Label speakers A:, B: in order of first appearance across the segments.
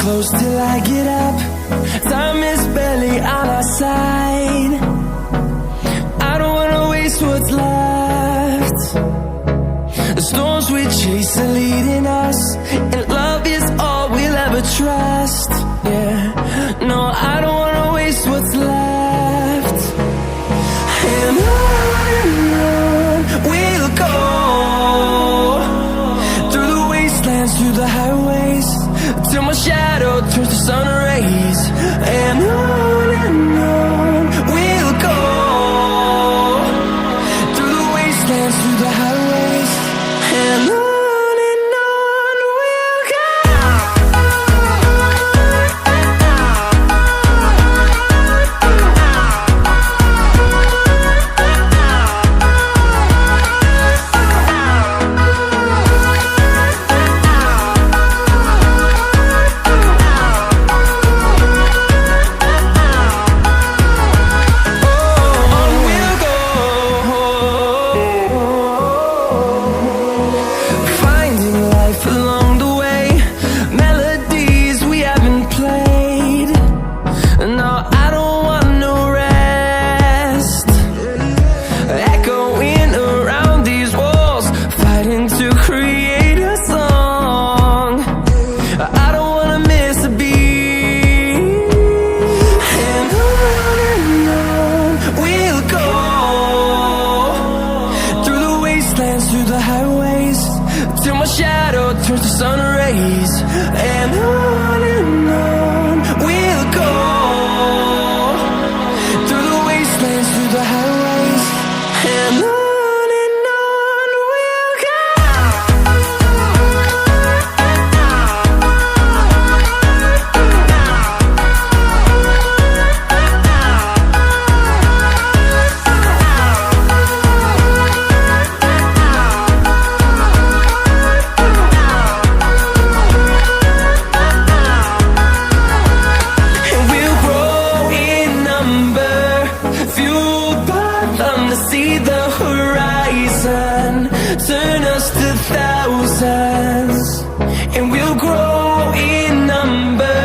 A: close till I get up. Time is barely on our side. I don't wanna waste what's left. The storms we chase are leading us, and love is all we'll ever trust. Yeah, no, I don't wanna waste what's left. And on we'll go, through the wastelands, through the highways, till my shadow turns to sun rays. And on we'll go, through the wastelands, through the highways, and on we'll go. Through the highways, till my shadow turns to sun rays. And on we'll go, through the wastelands, through the highways, and on we'll go. See the horizon, turn us to thousands, and we'll grow in number,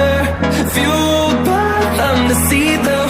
A: fueled by them to see the